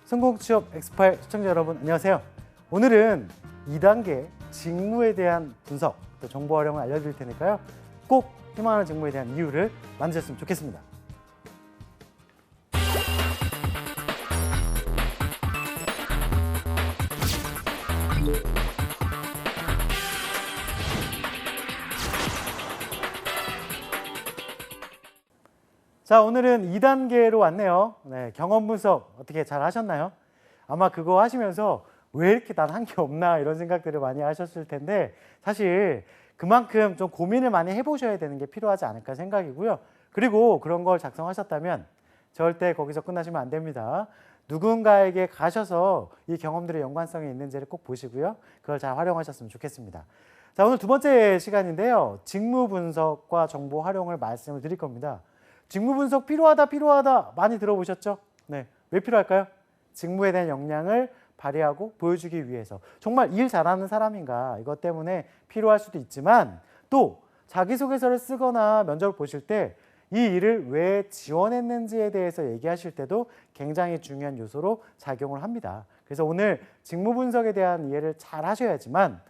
성공취업 엑스파일 시청자 여러분 안녕하세요. 오늘은 2단계 직무에 대한 분석, 또 정보 활용을 알려드릴 테니까요. 꼭 희망하는 직무에 대한 이유를 만드셨으면 좋겠습니다. 자, 오늘은 2단계로 왔네요. 네, 경험 분석 어떻게 잘 하셨나요? 아마 그거 하시면서 왜 이렇게 난 한 게 없나 이런 생각들을 많이 하셨을 텐데 사실 그만큼 좀 고민을 많이 해보셔야 되는 게 필요하지 않을까 생각이고요. 그리고 그런 걸 작성하셨다면 절대 거기서 끝나시면 안 됩니다. 누군가에게 가셔서 이 경험들의 연관성이 있는지를 꼭 보시고요. 그걸 잘 활용하셨으면 좋겠습니다. 자, 오늘 두 번째 시간인데요. 직무 분석과 정보 활용을 말씀을 드릴 겁니다. 직무 분석 필요하다 많이 들어보셨죠? 네, 왜 필요할까요? 직무에 대한 역량을 발휘하고 보여주기 위해서 정말 일 잘하는 사람인가 이것 때문에 필요할 수도 있지만 또 자기소개서를 쓰거나 면접을 보실 때 이 일을 왜 지원했는지에 대해서 얘기하실 때도 굉장히 중요한 요소로 작용을 합니다. 그래서 오늘 직무 분석에 대한 이해를 잘 하셔야지만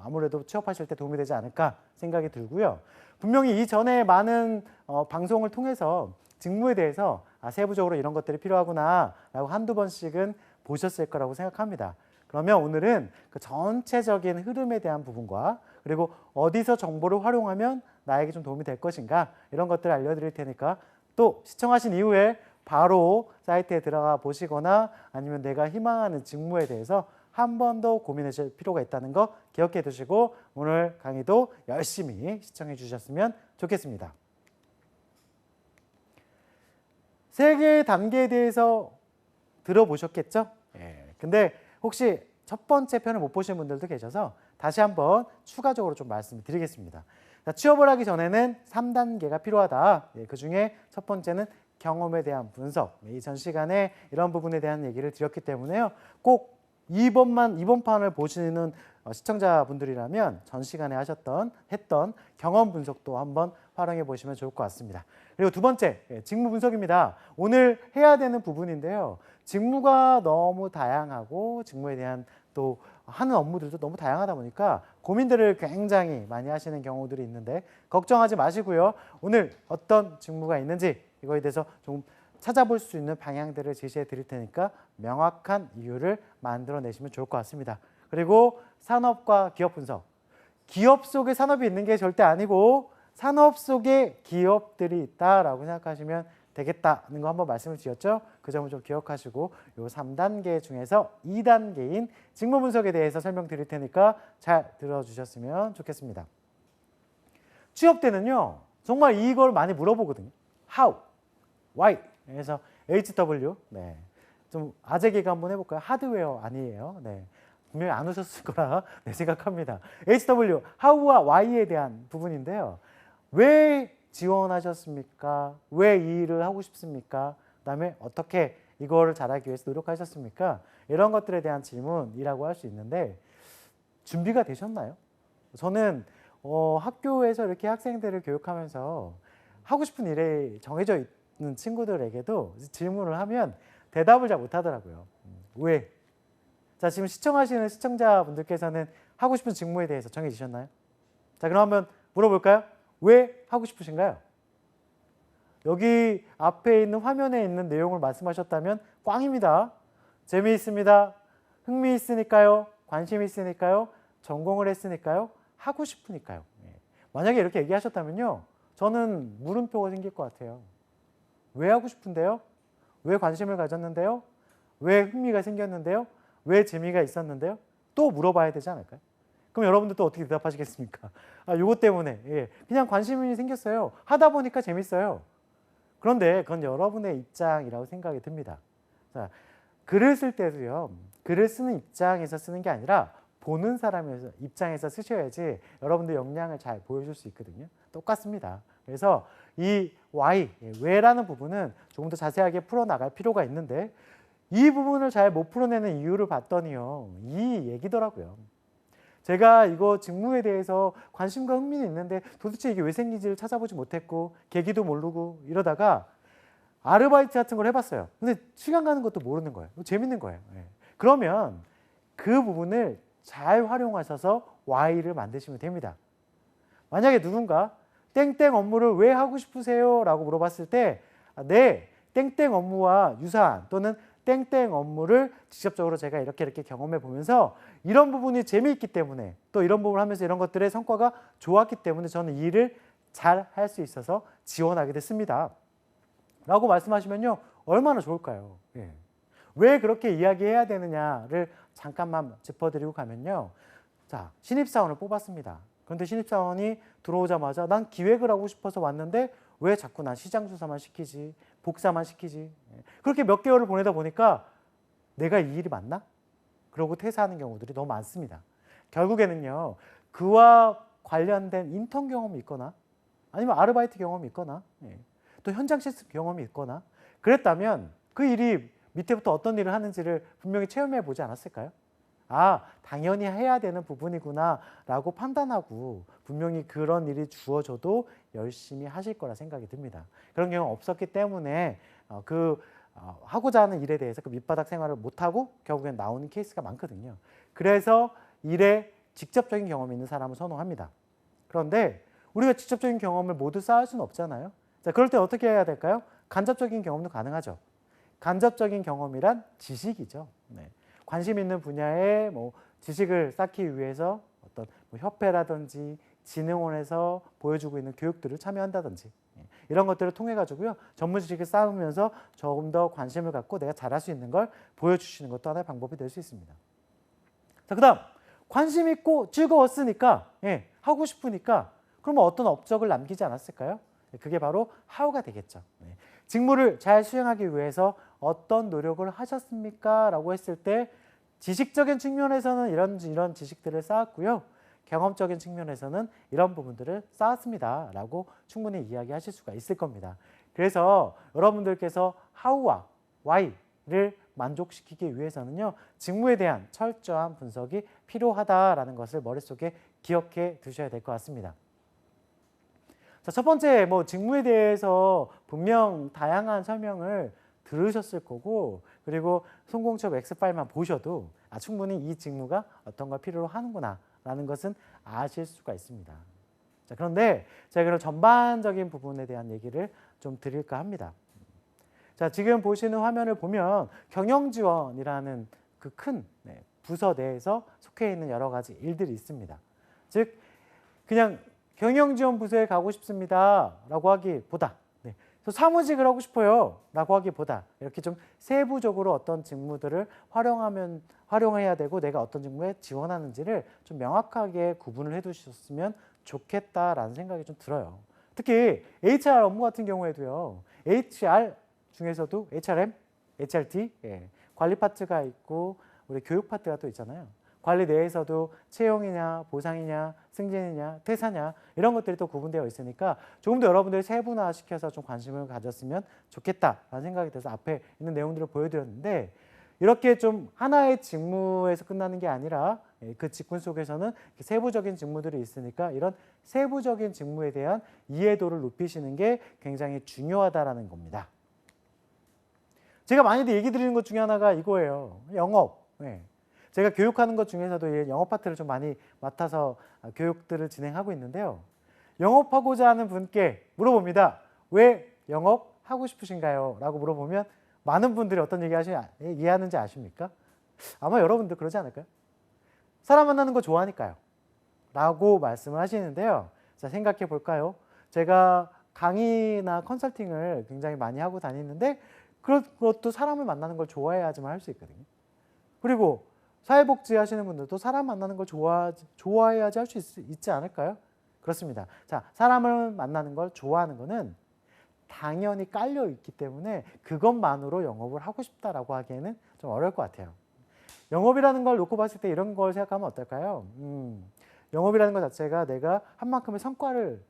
아무래도 취업하실 때 도움이 되지 않을까 생각이 들고요. 분명히 이전에 많은 방송을 통해서 직무에 대해서 세부적으로 이런 것들이 필요하구나 라고 한두 번씩은 보셨을 거라고 생각합니다. 그러면 오늘은 그 전체적인 흐름에 대한 부분과 그리고 어디서 정보를 활용하면 나에게 좀 도움이 될 것인가 이런 것들을 알려드릴 테니까 또 시청하신 이후에 바로 사이트에 들어가 보시거나 아니면 내가 희망하는 직무에 대해서 한 번 더 고민하실 필요가 있다는 거 기억해 두시고 오늘 강의도 열심히 시청해 주셨으면 좋겠습니다. 세 개의 단계에 대해서 들어보셨겠죠? 근데 혹시 첫 번째 편을 못 보신 분들도 계셔서 다시 한번 추가적으로 좀 말씀을 드리겠습니다. 자, 취업을 하기 전에는 3단계가 필요하다. 그 중에 첫 번째는 경험에 대한 분석. 이전 시간에 이런 부분에 대한 얘기를 드렸기 때문에요. 꼭 이번 판을 보시는 시청자분들이라면 전 시간에 했던 경험 분석도 한번 활용해 보시면 좋을 것 같습니다. 그리고 두 번째, 직무 분석입니다. 오늘 해야 되는 부분인데요. 직무가 너무 다양하고 직무에 대한 또 하는 업무들도 너무 다양하다 보니까 고민들을 굉장히 많이 하시는 경우들이 있는데 걱정하지 마시고요. 오늘 어떤 직무가 있는지 이거에 대해서 좀 찾아볼 수 있는 방향들을 제시해 드릴 테니까 명확한 이유를 만들어내시면 좋을 것 같습니다. 그리고 산업과 기업 분석. 기업 속에 산업이 있는 게 절대 아니고 산업 속에 기업들이 있다라고 생각하시면 되겠다는 거 한번 말씀을 드렸죠. 그 점을 좀 기억하시고 이 3단계 중에서 2단계인 직무 분석에 대해서 설명드릴 테니까 잘 들어주셨으면 좋겠습니다. 취업 때는요. 정말 이걸 많이 물어보거든요. How, Why. 그래서 HW. 네. 좀 아재 개그 한번 해볼까요? 하드웨어 아니에요. 네. 분명히 안 웃었을 거라 생각합니다. HW, How와 Why에 대한 부분인데요. 왜 지원하셨습니까? 왜 이 일을 하고 싶습니까? 그다음에 어떻게 이거를 잘하기 위해서 노력하셨습니까? 이런 것들에 대한 질문이라고 할 수 있는데 준비가 되셨나요? 저는 학교에서 이렇게 학생들을 교육하면서 하고 싶은 일에 정해져 있는 친구들에게도 질문을 하면 대답을 잘 못하더라고요. 왜? 자, 지금 시청하시는 시청자분들께서는 하고 싶은 직무에 대해서 정해지셨나요? 자, 그럼 한번 물어볼까요? 왜 하고 싶으신가요? 여기 앞에 있는 화면에 있는 내용을 말씀하셨다면 꽝입니다. 재미있습니다. 흥미있으니까요. 관심이 있으니까요. 전공을 했으니까요. 하고 싶으니까요. 만약에 이렇게 얘기하셨다면요. 저는 물음표가 생길 것 같아요. 왜 하고 싶은데요? 왜 관심을 가졌는데요? 왜 흥미가 생겼는데요? 왜 재미가 있었는데요? 또 물어봐야 되지 않을까요? 그럼 여러분들 또 어떻게 대답하시겠습니까? 요것 때문에 그냥 관심이 생겼어요. 하다 보니까 재밌어요. 그런데 그건 여러분의 입장이라고 생각이 듭니다. 자, 글을 쓸 때도요. 글을 쓰는 입장에서 쓰는 게 아니라 보는 사람의 입장에서 쓰셔야지 여러분들 역량을 잘 보여줄 수 있거든요. 똑같습니다. 그래서 이 why, 왜라는 부분은 조금 더 자세하게 풀어나갈 필요가 있는데 이 부분을 잘 못 풀어내는 이유를 봤더니요. 이 얘기더라고요. 제가 이거 직무에 대해서 관심과 흥미는 있는데 도대체 이게 왜 생긴지를 찾아보지 못했고 계기도 모르고 이러다가 아르바이트 같은 걸 해봤어요. 근데 시간 가는 것도 모르는 거예요. 재밌는 거예요. 예. 그러면 그 부분을 잘 활용하셔서 Y를 만드시면 됩니다. 만약에 누군가 땡땡 업무를 왜 하고 싶으세요? 라고 물어봤을 때 네, 땡땡 업무와 유사한 또는 땡땡 업무를 직접적으로 제가 이렇게 경험해 보면서 이런 부분이 재미있기 때문에 또 이런 부분을 하면서 이런 것들의 성과가 좋았기 때문에 저는 이 일을 잘 할 수 있어서 지원하게 됐습니다. 라고 말씀하시면요. 얼마나 좋을까요? 예. 왜 그렇게 이야기해야 되느냐를 잠깐만 짚어드리고 가면요. 자, 신입사원을 뽑았습니다. 그런데 신입사원이 들어오자마자 난 기획을 하고 싶어서 왔는데 왜 자꾸 난 시장조사만 시키지? 복사만 시키지? 그렇게 몇 개월을 보내다 보니까 내가 이 일이 맞나? 그러고 퇴사하는 경우들이 너무 많습니다. 결국에는요. 그와 관련된 인턴 경험이 있거나 아니면 아르바이트 경험이 있거나 또 현장 실습 경험이 있거나 그랬다면 그 일이 밑에부터 어떤 일을 하는지를 분명히 체험해 보지 않았을까요? 아, 당연히 해야 되는 부분이구나 라고 판단하고 분명히 그런 일이 주어져도 열심히 하실 거라 생각이 듭니다. 그런 경우 없었기 때문에 하고자 하는 일에 대해서 그 밑바닥 생활을 못하고 결국엔 나오는 케이스가 많거든요. 그래서 일에 직접적인 경험이 있는 사람을 선호합니다. 그런데 우리가 직접적인 경험을 모두 쌓을 수는 없잖아요. 자, 그럴 때 어떻게 해야 될까요? 간접적인 경험도 가능하죠. 간접적인 경험이란 지식이죠. 네. 관심 있는 분야의 지식을 쌓기 위해서 어떤 협회라든지 진흥원에서 보여주고 있는 교육들을 참여한다든지 이런 것들을 통해 가지고요 전문 지식을 쌓으면서 조금 더 관심을 갖고 내가 잘할 수 있는 걸 보여주시는 것도 하나의 방법이 될 수 있습니다. 자, 그다음 관심 있고 즐거웠으니까 하고 싶으니까 그러면 어떤 업적을 남기지 않았을까요? 그게 바로 하우가 되겠죠. 직무를 잘 수행하기 위해서 어떤 노력을 하셨습니까? 라고 했을 때 지식적인 측면에서는 이런 지식들을 쌓았고요. 경험적인 측면에서는 이런 부분들을 쌓았습니다. 라고 충분히 이야기하실 수가 있을 겁니다. 그래서 여러분들께서 how와 why를 만족시키기 위해서는요. 직무에 대한 철저한 분석이 필요하다라는 것을 머릿속에 기억해 두셔야 될 것 같습니다. 자, 첫 번째 직무에 대해서 분명 다양한 설명을 들으셨을 거고 그리고 송공첩 X파일만 보셔도 충분히 이 직무가 어떤 걸 필요로 하는구나 라는 것은 아실 수가 있습니다. 자, 그런데 제가 그럼 전반적인 부분에 대한 얘기를 좀 드릴까 합니다. 자, 지금 보시는 화면을 보면 경영지원이라는 그 큰 부서 내에서 속해 있는 여러 가지 일들이 있습니다. 즉 그냥 경영지원 부서에 가고 싶습니다 라고 하기보다 사무직을 하고 싶어요 라고 하기보다 이렇게 좀 세부적으로 어떤 직무들을 활용해야 되고 내가 어떤 직무에 지원하는지를 좀 명확하게 구분을 해 두셨으면 좋겠다라는 생각이 좀 들어요. 특히 HR 업무 같은 경우에도요. HR 중에서도 HRM, HRD 관리 파트가 있고 우리 교육 파트가 또 있잖아요. 관리 내에서도 채용이냐, 보상이냐, 승진이냐, 퇴사냐 이런 것들이 또 구분되어 있으니까 조금 더 여러분들이 세분화시켜서 좀 관심을 가졌으면 좋겠다라는 생각이 들어서 앞에 있는 내용들을 보여드렸는데 이렇게 좀 하나의 직무에서 끝나는 게 아니라 그 직군 속에서는 세부적인 직무들이 있으니까 이런 세부적인 직무에 대한 이해도를 높이시는 게 굉장히 중요하다라는 겁니다. 제가 많이들 얘기 드리는 것 중에 하나가 이거예요. 영업. 제가 교육하는 것 중에서도 영업 파트를 좀 많이 맡아서 교육들을 진행하고 있는데요. 영업하고자 하는 분께 물어봅니다. 왜 영업하고 싶으신가요? 라고 물어보면 많은 분들이 어떤 이해하는지 아십니까? 아마 여러분도 그러지 않을까요? 사람 만나는 거 좋아하니까요. 라고 말씀을 하시는데요. 자, 생각해 볼까요? 제가 강의나 컨설팅을 굉장히 많이 하고 다니는데 그것도 사람을 만나는 걸 좋아해야지만 할 수 있거든요. 그리고 사회복지 하시는 분들도 사람 만나는 걸 좋아해야지 할 수 있지 않을까요? 그렇습니다. 자, 사람을 만나는 걸 좋아하는 거는 당연히 깔려 있기 때문에 그것만으로 영업을 하고 싶다라고 하기에는 좀 어려울 것 같아요. 영업이라는 걸 놓고 봤을 때 이런 걸 생각하면 어떨까요? 영업이라는 것 자체가 내가 한 만큼의 성과를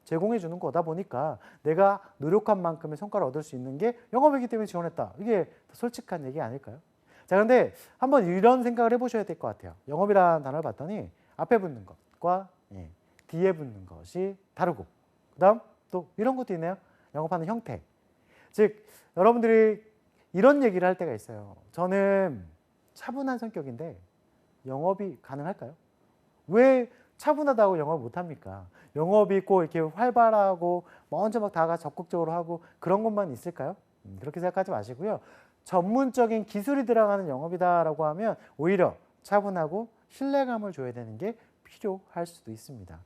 제공해 주는 거다 보니까 내가 노력한 만큼의 성과를 얻을 수 있는 게 영업이기 때문에 지원했다. 이게 솔직한 얘기 아닐까요? 자, 그런데 한번 이런 생각을 해보셔야 될 것 같아요. 영업이라는 단어를 봤더니 앞에 붙는 것과 뒤에 붙는 것이 다르고 그 다음 또 이런 것도 있네요. 영업하는 형태. 즉 여러분들이 이런 얘기를 할 때가 있어요. 저는 차분한 성격인데 영업이 가능할까요? 왜 차분하다고 영업을 못합니까? 영업이 꼭 이렇게 활발하고 먼저 막 다가 적극적으로 하고 그런 것만 있을까요? 그렇게 생각하지 마시고요. 전문적인 기술이 들어가는 영업이다라고 하면 오히려 차분하고 신뢰감을 줘야 되는 게 필요할 수도 있습니다.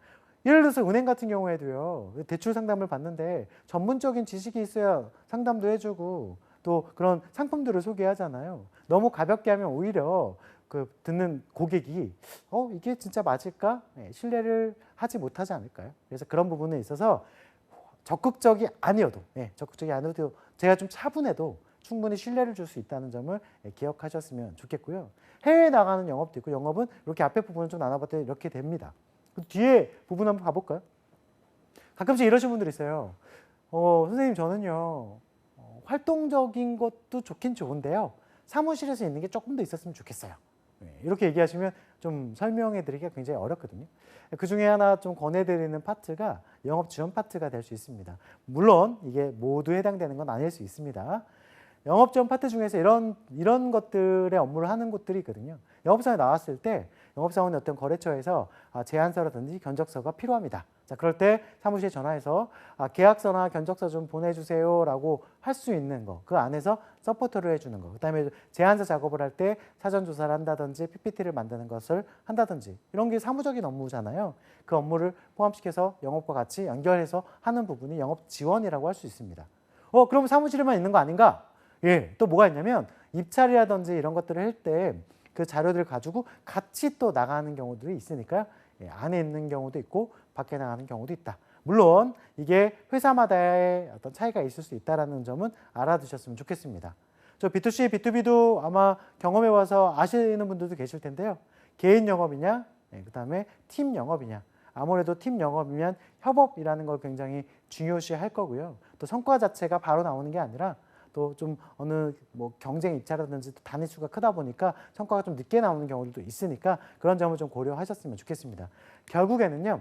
예를 들어서 은행 같은 경우에도요. 대출 상담을 받는데 전문적인 지식이 있어야 상담도 해주고 또 그런 상품들을 소개하잖아요. 너무 가볍게 하면 오히려 그 듣는 고객이 이게 진짜 맞을까? 신뢰를 하지 못하지 않을까요? 그래서 그런 부분에 있어서 적극적이 아니어도 제가 좀 차분해도 충분히 신뢰를 줄 수 있다는 점을 기억하셨으면 좋겠고요. 해외에 나가는 영업도 있고 영업은 이렇게 앞에 부분을 좀 나눠봤더니 이렇게 됩니다. 뒤에 부분 한번 가볼까요? 가끔씩 이러신 분들이 있어요. 선생님 저는요 활동적인 것도 좋긴 좋은데요. 사무실에서 있는 게 조금 더 있었으면 좋겠어요. 이렇게 얘기하시면 좀 설명해 드리기가 굉장히 어렵거든요. 그 중에 하나 좀 권해드리는 파트가 영업 지원 파트가 될 수 있습니다. 물론 이게 모두 해당되는 건 아닐 수 있습니다. 영업 지원 파트 중에서 이런 것들의 업무를 하는 곳들이 있거든요. 영업사원에 나왔을 때 영업사원의 어떤 거래처에서 제안서라든지 견적서가 필요합니다. 자, 그럴 때 사무실에 전화해서 계약서나 견적서 좀 보내주세요라고 할 수 있는 거, 그 안에서 서포터를 해주는 거, 그다음에 제안서 작업을 할 때 사전 조사를 한다든지 PPT를 만드는 것을 한다든지 이런 게 사무적인 업무잖아요. 그 업무를 포함시켜서 영업과 같이 연결해서 하는 부분이 영업 지원이라고 할 수 있습니다. 그럼 사무실에만 있는 거 아닌가? 예, 또 뭐가 있냐면 입찰이라든지 이런 것들을 할 때 그 자료들을 가지고 같이 또 나가는 경우들이 있으니까 안에 있는 경우도 있고 밖에 나가는 경우도 있다. 물론 이게 회사마다의 어떤 차이가 있을 수 있다는 점은 알아두셨으면 좋겠습니다. 저 B2C, B2B도 아마 경험해 와서 아시는 분들도 계실 텐데요. 개인 영업이냐, 그다음에 팀 영업이냐. 아무래도 팀 영업이면 협업이라는 걸 굉장히 중요시 할 거고요. 또 성과 자체가 바로 나오는 게 아니라 또 좀 어느 경쟁 입찰이라든지 단위 수가 크다 보니까 성과가 좀 늦게 나오는 경우들도 있으니까 그런 점을 좀 고려하셨으면 좋겠습니다. 결국에는요.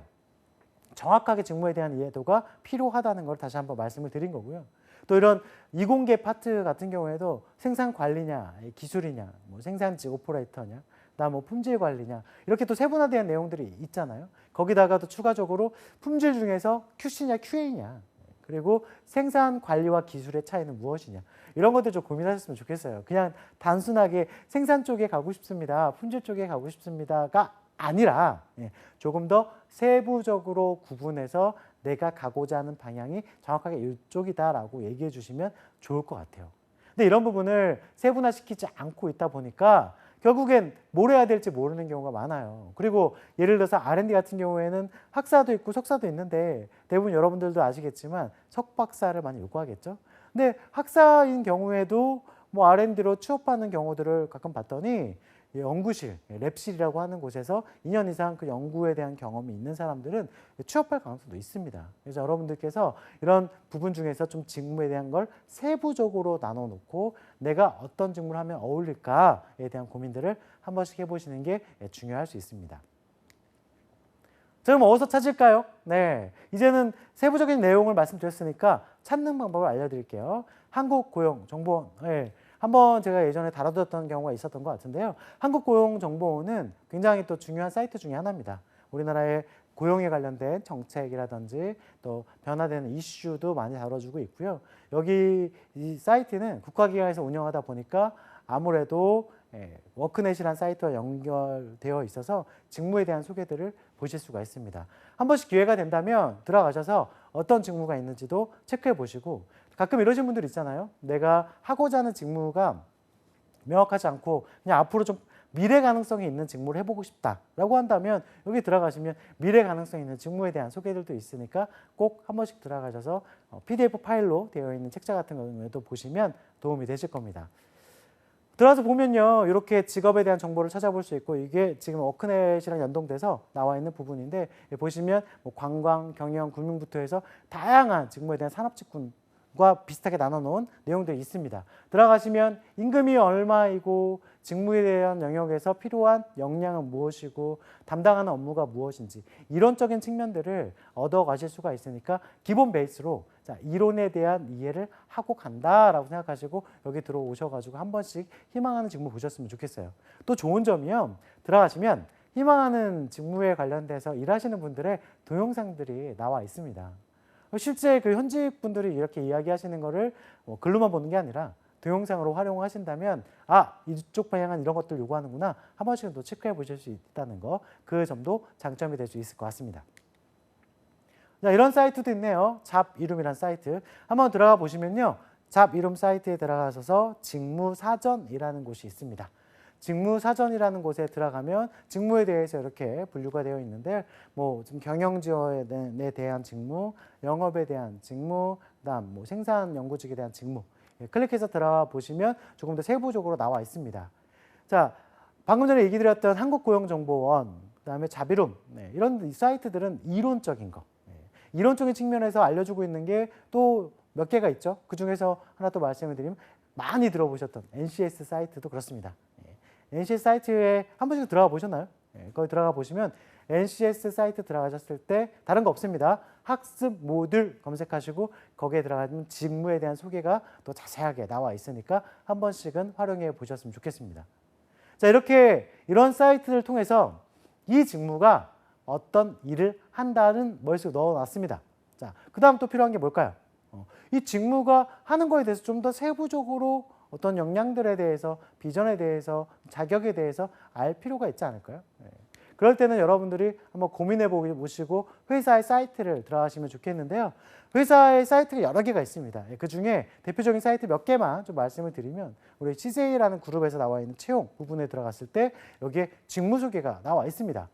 정확하게 직무에 대한 이해도가 필요하다는 걸 다시 한번 말씀을 드린 거고요. 또 이런 이공계 파트 같은 경우에도 생산 관리냐, 기술이냐, 생산지 오퍼레이터냐, 품질 관리냐 이렇게 또 세분화된 내용들이 있잖아요. 거기다가도 추가적으로 품질 중에서 QC냐, QA냐 그리고 생산 관리와 기술의 차이는 무엇이냐 이런 것들 좀 고민하셨으면 좋겠어요. 그냥 단순하게 생산 쪽에 가고 싶습니다, 품질 쪽에 가고 싶습니다가 아니라 조금 더 세부적으로 구분해서 내가 가고자 하는 방향이 정확하게 이쪽이다라고 얘기해 주시면 좋을 것 같아요. 근데 이런 부분을 세분화시키지 않고 있다 보니까 결국엔 뭘 해야 될지 모르는 경우가 많아요. 그리고 예를 들어서 R&D 같은 경우에는 학사도 있고 석사도 있는데 대부분 여러분들도 아시겠지만 석박사를 많이 요구하겠죠. 근데 학사인 경우에도 R&D로 취업하는 경우들을 가끔 봤더니 연구실, 랩실이라고 하는 곳에서 2년 이상 그 연구에 대한 경험이 있는 사람들은 취업할 가능성도 있습니다. 그래서 여러분들께서 이런 부분 중에서 좀 직무에 대한 걸 세부적으로 나눠놓고 내가 어떤 직무를 하면 어울릴까에 대한 고민들을 한 번씩 해보시는 게 중요할 수 있습니다. 자, 그럼 어디서 찾을까요? 네, 이제는 세부적인 내용을 말씀드렸으니까 찾는 방법을 알려드릴게요. 한국고용정보원. 한번 제가 예전에 다뤄드렸던 경우가 있었던 것 같은데요. 한국고용정보원은 굉장히 또 중요한 사이트 중에 하나입니다. 우리나라의 고용에 관련된 정책이라든지 또 변화되는 이슈도 많이 다뤄주고 있고요. 여기 이 사이트는 국가기관에서 운영하다 보니까 아무래도 워크넷이라는 사이트와 연결되어 있어서 직무에 대한 소개들을 보실 수가 있습니다. 한 번씩 기회가 된다면 들어가셔서 어떤 직무가 있는지도 체크해 보시고 가끔 이러신 분들 있잖아요. 내가 하고자 하는 직무가 명확하지 않고 그냥 앞으로 좀 미래 가능성이 있는 직무를 해보고 싶다라고 한다면 여기 들어가시면 미래 가능성이 있는 직무에 대한 소개들도 있으니까 꼭 한 번씩 들어가셔서 PDF 파일로 되어 있는 책자 같은 경우에도 보시면 도움이 되실 겁니다. 들어가서 보면요. 이렇게 직업에 대한 정보를 찾아볼 수 있고 이게 지금 워크넷이랑 연동돼서 나와 있는 부분인데 보시면 관광, 경영, 금융부터 해서 다양한 직무에 대한 산업직군과 비슷하게 나눠놓은 내용들이 있습니다. 들어가시면 임금이 얼마이고 직무에 대한 영역에서 필요한 역량은 무엇이고 담당하는 업무가 무엇인지 이론적인 측면들을 얻어가실 수가 있으니까 기본 베이스로 자, 이론에 대한 이해를 하고 간다라고 생각하시고 여기 들어오셔가지고 한 번씩 희망하는 직무 보셨으면 좋겠어요. 또 좋은 점이요. 들어가시면 희망하는 직무에 관련돼서 일하시는 분들의 동영상들이 나와 있습니다. 실제 그 현직 분들이 이렇게 이야기하시는 거를 글로만 보는 게 아니라 동영상으로 활용하신다면 이쪽 방향은 이런 것들 요구하는구나 한 번씩은 또 체크해 보실 수 있다는 거, 그 점도 장점이 될 수 있을 것 같습니다. 자, 이런 사이트도 있네요. 잡이룸이란 사이트 한번 들어가 보시면요, 잡이룸 사이트에 들어가셔서 직무사전이라는 곳이 있습니다. 직무사전이라는 곳에 들어가면 직무에 대해서 이렇게 분류가 되어 있는데 지금 경영지원에 대한 직무, 영업에 대한 직무, 그다음 생산 연구직에 대한 직무, 클릭해서 들어가 보시면 조금 더 세부적으로 나와 있습니다. 자, 방금 전에 얘기 드렸던 한국고용정보원, 그다음에 잡이룸, 이런 사이트들은 이론적인 거, 이론적인 측면에서 알려주고 있는 게 또 몇 개가 있죠. 그 중에서 하나 또 말씀을 드리면 많이 들어보셨던 NCS 사이트도 그렇습니다. NCS 사이트에 한 번씩 들어가 보셨나요? 거기 들어가 보시면 NCS 사이트 들어가셨을 때 다른 거 없습니다. 학습 모듈 검색하시고 거기에 들어가면 직무에 대한 소개가 또 자세하게 나와 있으니까 한 번씩은 활용해 보셨으면 좋겠습니다. 자, 이런 사이트를 통해서 이 직무가 어떤 일을 한다는 머릿속에 넣어놨습니다. 자, 그 다음 또 필요한 게 뭘까요? 이 직무가 하는 거에 대해서 좀 더 세부적으로 어떤 역량들에 대해서, 비전에 대해서, 자격에 대해서 알 필요가 있지 않을까요? 그럴 때는 여러분들이 한번 고민해 보시고 회사의 사이트를 들어가시면 좋겠는데요. 회사의 사이트가 여러 개가 있습니다. 그 중에 대표적인 사이트 몇 개만 좀 말씀을 드리면 우리 CJ라는 그룹에서 나와 있는 채용 부분에 들어갔을 때 여기에 직무 소개가 나와 있습니다.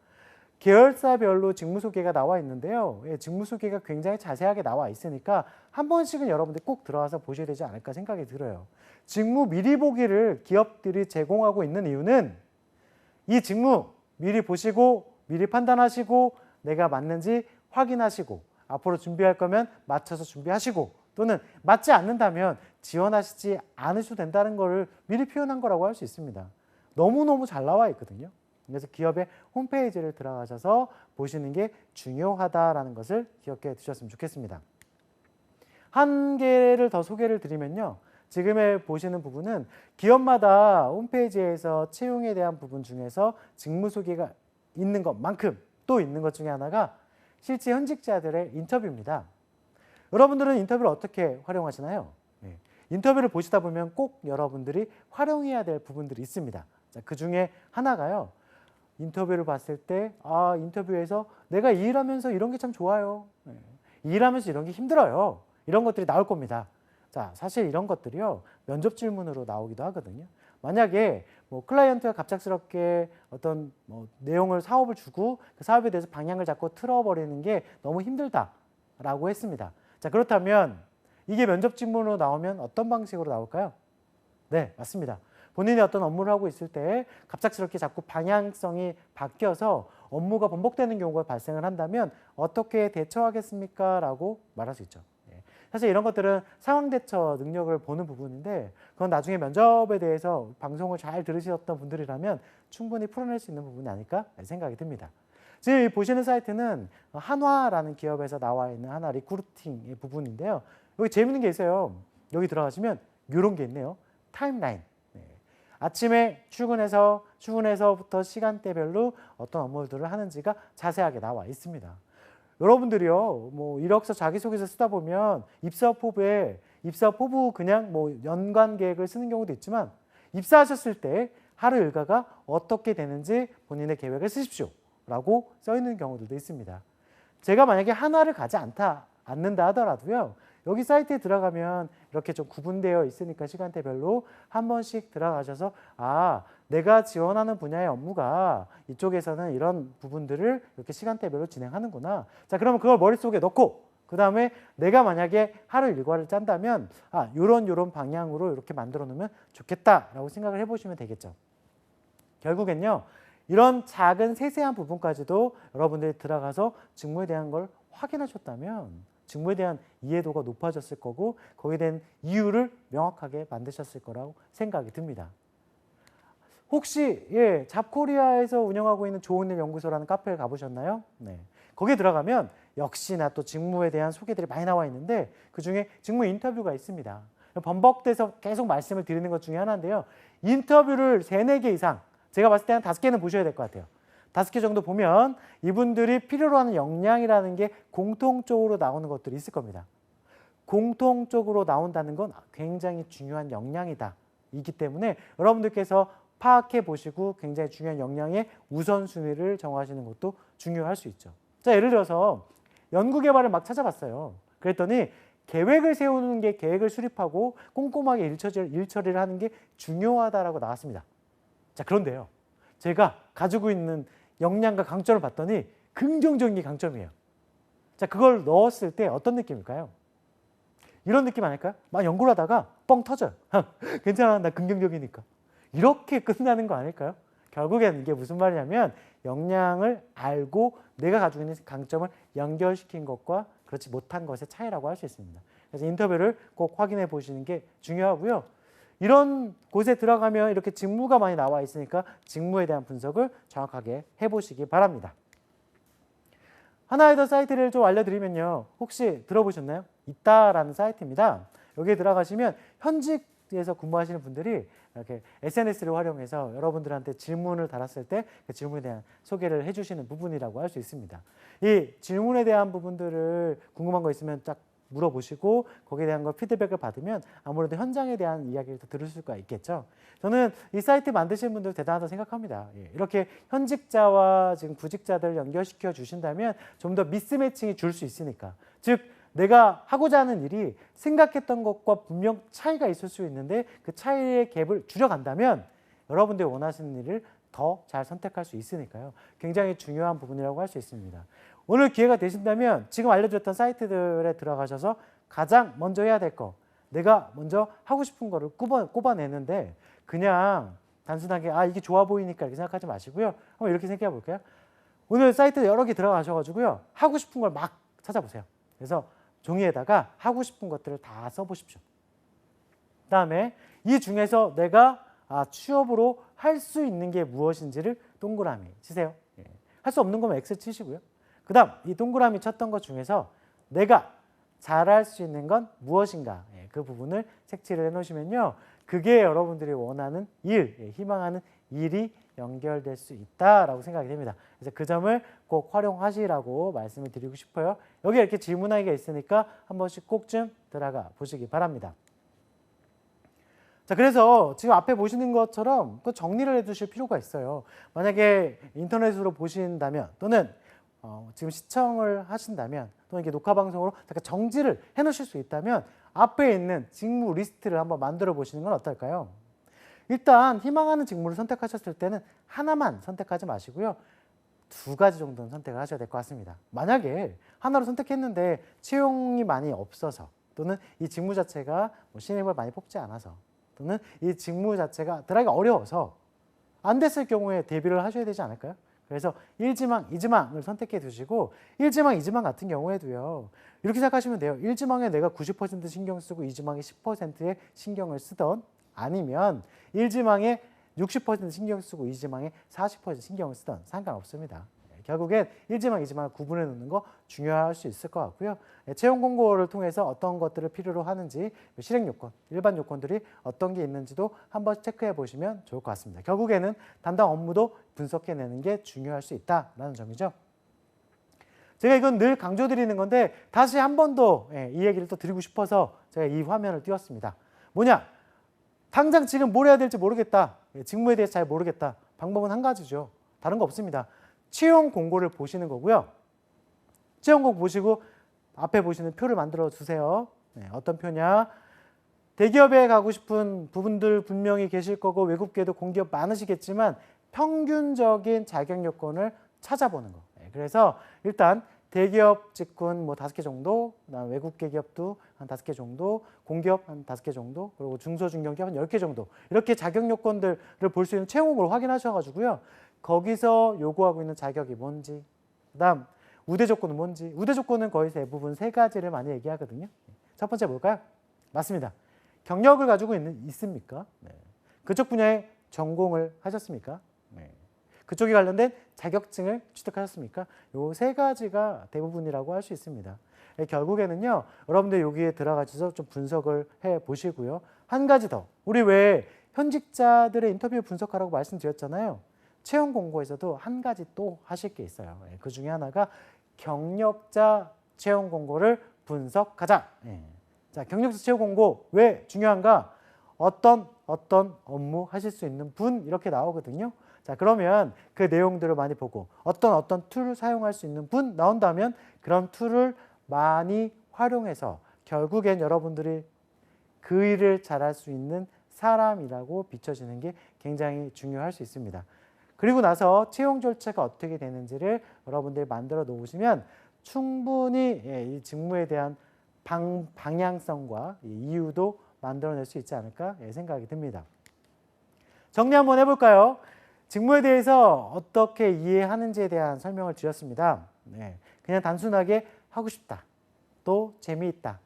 계열사별로 직무 소개가 나와 있는데요. 직무 소개가 굉장히 자세하게 나와 있으니까 한 번씩은 여러분들이 꼭 들어와서 보셔야 되지 않을까 생각이 들어요. 직무 미리 보기를 기업들이 제공하고 있는 이유는 이 직무 미리 보시고 미리 판단하시고 내가 맞는지 확인하시고 앞으로 준비할 거면 맞춰서 준비하시고 또는 맞지 않는다면 지원하시지 않으셔도 된다는 것을 미리 표현한 거라고 할 수 있습니다. 너무너무 잘 나와 있거든요. 그래서 기업의 홈페이지를 들어가셔서 보시는 게 중요하다는 것을 기억해 두셨으면 좋겠습니다. 한 개를 더 소개를 드리면요. 지금 보시는 부분은 기업마다 홈페이지에서 채용에 대한 부분 중에서 직무 소개가 있는 것만큼 또 있는 것 중에 하나가 실제 현직자들의 인터뷰입니다. 여러분들은 인터뷰를 어떻게 활용하시나요? 인터뷰를 보시다 보면 꼭 여러분들이 활용해야 될 부분들이 있습니다. 자, 그 중에 하나가요. 인터뷰를 봤을 때 인터뷰에서 내가 일하면서 이런 게 참 좋아요. 일하면서 이런 게 힘들어요. 이런 것들이 나올 겁니다. 자, 사실 이런 것들이요. 면접 질문으로 나오기도 하거든요. 만약에 클라이언트가 갑작스럽게 어떤 내용을 사업을 주고 그 사업에 대해서 방향을 잡고 틀어버리는 게 너무 힘들다라고 했습니다. 자, 그렇다면 이게 면접 질문으로 나오면 어떤 방식으로 나올까요? 네, 맞습니다. 본인이 어떤 업무를 하고 있을 때 갑작스럽게 자꾸 방향성이 바뀌어서 업무가 번복되는 경우가 발생을 한다면 어떻게 대처하겠습니까? 라고 말할 수 있죠. 사실 이런 것들은 상황 대처 능력을 보는 부분인데 그건 나중에 면접에 대해서 방송을 잘 들으셨던 분들이라면 충분히 풀어낼 수 있는 부분이 아닐까 생각이 듭니다. 지금 보시는 사이트는 한화라는 기업에서 나와 있는 하나 리크루팅의 부분인데요. 여기 재밌는 게 있어요. 여기 들어가시면 이런 게 있네요. 타임라인. 아침에 출근해서부터 시간대별로 어떤 업무들을 하는지가 자세하게 나와 있습니다. 여러분들이요, 이력서 자기소개서 쓰다 보면 입사 포부 그냥 연관 계획을 쓰는 경우도 있지만 입사하셨을 때 하루 일과가 어떻게 되는지 본인의 계획을 쓰십시오 라고 써 있는 경우들도 있습니다. 제가 만약에 하나를 가지 않는다 하더라도요, 여기 사이트에 들어가면 이렇게 좀 구분되어 있으니까 시간대별로 한 번씩 들어가셔서 내가 지원하는 분야의 업무가 이쪽에서는 이런 부분들을 이렇게 시간대별로 진행하는구나. 자, 그러면 그걸 머릿속에 넣고 그 다음에 내가 만약에 하루 일과를 짠다면 요런 방향으로 이렇게 만들어 놓으면 좋겠다라고 생각을 해보시면 되겠죠. 결국엔요. 이런 작은 세세한 부분까지도 여러분들이 들어가서 직무에 대한 걸 확인하셨다면 직무에 대한 이해도가 높아졌을 거고 거기에 대한 이유를 명확하게 만드셨을 거라고 생각이 듭니다. 혹시 잡코리아에서 운영하고 있는 좋은 일 연구소라는 카페를 가보셨나요? 네. 거기에 들어가면 역시나 또 직무에 대한 소개들이 많이 나와 있는데 그중에 직무 인터뷰가 있습니다. 번복돼서 계속 말씀을 드리는 것 중에 하나인데요. 인터뷰를 3, 4개 이상, 제가 봤을 때는 5개는 보셔야 될 것 같아요. 5개 정도 보면 이분들이 필요로 하는 역량이라는 게 공통적으로 나오는 것들이 있을 겁니다. 공통적으로 나온다는 건 굉장히 중요한 역량이다. 이기 때문에 여러분들께서 파악해 보시고 굉장히 중요한 역량의 우선순위를 정하시는 것도 중요할 수 있죠. 자, 예를 들어서 연구개발을 막 찾아봤어요. 그랬더니 계획을 세우는 게 계획을 수립하고 꼼꼼하게 일처리를 하는 게 중요하다라고 나왔습니다. 자, 그런데요. 제가 가지고 있는 역량과 강점을 봤더니 긍정적인 게 강점이에요. 자, 그걸 넣었을 때 어떤 느낌일까요? 이런 느낌 아닐까요? 막 연구를 하다가 뻥 터져요. 괜찮아, 나 긍정적이니까. 이렇게 끝나는 거 아닐까요? 결국에는 이게 무슨 말이냐면 역량을 알고 내가 가지고 있는 강점을 연결시킨 것과 그렇지 못한 것의 차이라고 할 수 있습니다. 그래서 인터뷰를 꼭 확인해 보시는 게 중요하고요. 이런 곳에 들어가면 이렇게 직무가 많이 나와 있으니까 직무에 대한 분석을 정확하게 해보시기 바랍니다. 하나의 더 사이트를 좀 알려드리면요. 혹시 들어보셨나요? 있다라는 사이트입니다. 여기에 들어가시면 현직에서 근무하시는 분들이 이렇게 SNS를 활용해서 여러분들한테 질문을 달았을 때 그 질문에 대한 소개를 해주시는 부분이라고 할 수 있습니다. 이 질문에 대한 부분들을 궁금한 거 있으면 딱 물어보시고 거기에 대한 걸 피드백을 받으면 아무래도 현장에 대한 이야기를 더 들을 수가 있겠죠. 저는 이 사이트 만드신 분들 대단하다고 생각합니다. 이렇게 현직자와 지금 구직자들을 연결시켜 주신다면 좀 더 미스매칭이 줄 수 있으니까. 즉 내가 하고자 하는 일이 생각했던 것과 분명 차이가 있을 수 있는데 그 차이의 갭을 줄여간다면 여러분들이 원하시는 일을 더 잘 선택할 수 있으니까요. 굉장히 중요한 부분이라고 할 수 있습니다. 오늘 기회가 되신다면 지금 알려드렸던 사이트들에 들어가셔서 가장 먼저 해야 될 거, 내가 먼저 하고 싶은 거를 꼽아내는데 그냥 단순하게 이게 좋아 보이니까 이렇게 생각하지 마시고요. 한번 이렇게 생각해 볼게요. 오늘 사이트 여러 개 들어가셔가지고요. 하고 싶은 걸 막 찾아보세요. 그래서 종이에다가 하고 싶은 것들을 다 써보십시오. 그다음에 이 중에서 내가 취업으로 할 수 있는 게 무엇인지를 동그라미 치세요. 할 수 없는 거면 X 치시고요. 그 다음 이 동그라미 쳤던 것 중에서 내가 잘할 수 있는 건 무엇인가 그 부분을 색칠을 해놓으시면요. 그게 여러분들이 원하는 일, 희망하는 일이 연결될 수 있다라고 생각이 됩니다. 그래서 그 점을 꼭 활용하시라고 말씀을 드리고 싶어요. 여기 이렇게 질문하기가 있으니까 한 번씩 꼭 좀 들어가 보시기 바랍니다. 자, 그래서 지금 앞에 보시는 것처럼 그 정리를 해두실 필요가 있어요. 만약에 인터넷으로 보신다면 또는 지금 시청을 하신다면 또는 이게 녹화 방송으로 잠깐 정지를 해놓으실 수 있다면 앞에 있는 직무 리스트를 한번 만들어 보시는 건 어떨까요? 일단 희망하는 직무를 선택하셨을 때는 하나만 선택하지 마시고요. 2가지 정도는 선택을 하셔야 될 것 같습니다. 만약에 하나로 선택했는데 채용이 많이 없어서 또는 이 직무 자체가 신입을 많이 뽑지 않아서 또는 이 직무 자체가 들어가기가 어려워서 안 됐을 경우에 대비를 하셔야 되지 않을까요? 그래서 1지망, 2지망을 선택해 두시고 1지망, 2지망 같은 경우에도요. 이렇게 생각하시면 돼요. 1지망에 내가 90% 신경 쓰고 2지망에 10%의 신경을 쓰던 아니면 1지망에 60% 신경 쓰고 2지망에 40% 신경을 쓰던 상관없습니다. 결국엔 1지망, 2지망을 구분해 놓는 거 중요할 수 있을 것 같고요. 채용 공고를 통해서 어떤 것들을 필요로 하는지 실행 요건, 일반 요건들이 어떤 게 있는지도 한번 체크해 보시면 좋을 것 같습니다. 결국에는 담당 업무도 분석해내는 게 중요할 수 있다는 점이죠. 제가 이건 늘 강조드리는 건데 다시 한 번 더 이 얘기를 또 드리고 싶어서 제가 이 화면을 띄웠습니다. 뭐냐? 당장 지금 뭘 해야 될지 모르겠다. 직무에 대해서 잘 모르겠다. 방법은 한 가지죠. 다른 거 없습니다. 채용 공고를 보시는 거고요. 채용 공고 보시고 앞에 보시는 표를 만들어 주세요. 어떤 표냐? 대기업에 가고 싶은 부분들 분명히 계실 거고 외국계도 공기업 많으시겠지만 평균적인 자격 요건을 찾아보는 거. 그래서 일단 대기업 직군 5개 정도, 그다음 외국계 기업도 한 5개 정도, 공기업 한 5개 정도, 그리고 중소중견기업 한 10개 정도 이렇게 자격 요건들을 볼 수 있는 채용 공고를 확인하셔가지고요. 거기서 요구하고 있는 자격이 뭔지, 그다음 우대 조건은 뭔지. 우대 조건은 거의 대부분 3가지를 많이 얘기하거든요. 첫 번째 뭘까요? 맞습니다. 경력을 가지고 있습니까? 그쪽 분야에 전공을 하셨습니까? 네. 그쪽에 관련된 자격증을 취득하셨습니까? 요 세 가지가 대부분이라고 할 수 있습니다. 결국에는요, 여러분들 여기에 들어가셔서 좀 분석을 해 보시고요. 한 가지 더, 우리 왜 현직자들의 인터뷰 분석하라고 말씀드렸잖아요. 채용 공고에서도 한 가지 또 하실 게 있어요. 그 중에 하나가 경력자 채용 공고를 분석하자. 자, 경력자 채용 공고 왜 중요한가? 어떤 업무 하실 수 있는 분 이렇게 나오거든요. 자, 그러면 그 내용들을 많이 보고 어떤 툴을 사용할 수 있는 분 나온다면 그런 툴을 많이 활용해서 결국엔 여러분들이 그 일을 잘할 수 있는 사람이라고 비춰지는 게 굉장히 중요할 수 있습니다. 그리고 나서 채용 절차가 어떻게 되는지를 여러분들이 만들어 놓으시면 충분히 이 직무에 대한 방향성과 이유도 만들어낼 수 있지 않을까 생각이 듭니다. 정리 한번 해볼까요? 직무에 대해서 어떻게 이해하는지에 대한 설명을 드렸습니다. 그냥 단순하게 하고 싶다, 또 재미있다,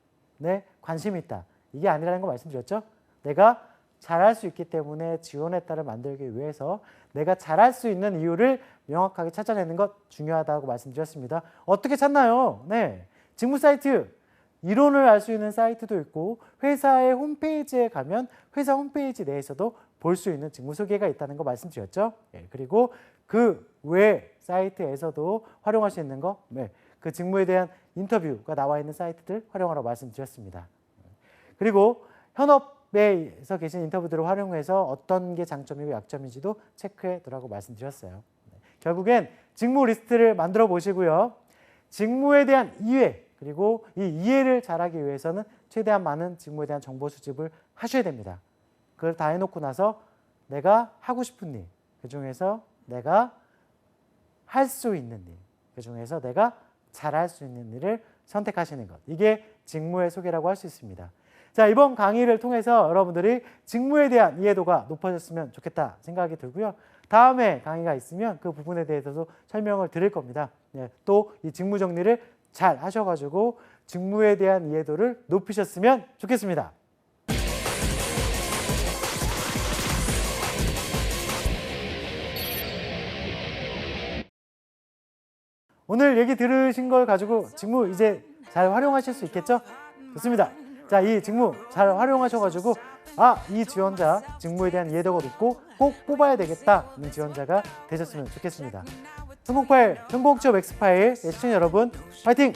관심이 있다, 이게 아니라는 거 말씀드렸죠? 내가 잘할 수 있기 때문에 지원했다를 만들기 위해서 내가 잘할 수 있는 이유를 명확하게 찾아내는 것 중요하다고 말씀드렸습니다. 어떻게 찾나요? 직무 사이트, 이론을 알 수 있는 사이트도 있고 회사의 홈페이지에 가면 회사 홈페이지 내에서도 볼 수 있는 직무 소개가 있다는 거 말씀드렸죠. 그리고 그 외 사이트에서도 활용할 수 있는 거, 그 직무에 대한 인터뷰가 나와 있는 사이트들 활용하라고 말씀드렸습니다. 그리고 현업에서 계신 인터뷰들을 활용해서 어떤 게 장점이고 약점인지도 체크해 두라고 말씀드렸어요. 결국엔 직무 리스트를 만들어 보시고요. 직무에 대한 이해, 그리고 이 이해를 잘하기 위해서는 최대한 많은 직무에 대한 정보 수집을 하셔야 됩니다. 그걸 다 해놓고 나서 내가 하고 싶은 일, 그중에서 내가 할 수 있는 일, 그중에서 내가 잘할 수 있는 일을 선택하시는 것. 이게 직무의 소개라고 할 수 있습니다. 자, 이번 강의를 통해서 여러분들이 직무에 대한 이해도가 높아졌으면 좋겠다 생각이 들고요. 다음에 강의가 있으면 그 부분에 대해서도 설명을 드릴 겁니다. 또 이 직무 정리를 잘 하셔가지고 직무에 대한 이해도를 높이셨으면 좋겠습니다. 오늘 얘기 들으신 걸 가지고 직무 이제 잘 활용하실 수 있겠죠? 좋습니다. 자, 이 직무 잘 활용하셔가지고 이 지원자 직무에 대한 이해도가 높고 꼭 뽑아야 되겠다는 지원자가 되셨으면 좋겠습니다. 성공 파일, 성공 취업 엑스파일 시청자 여러분, 파이팅!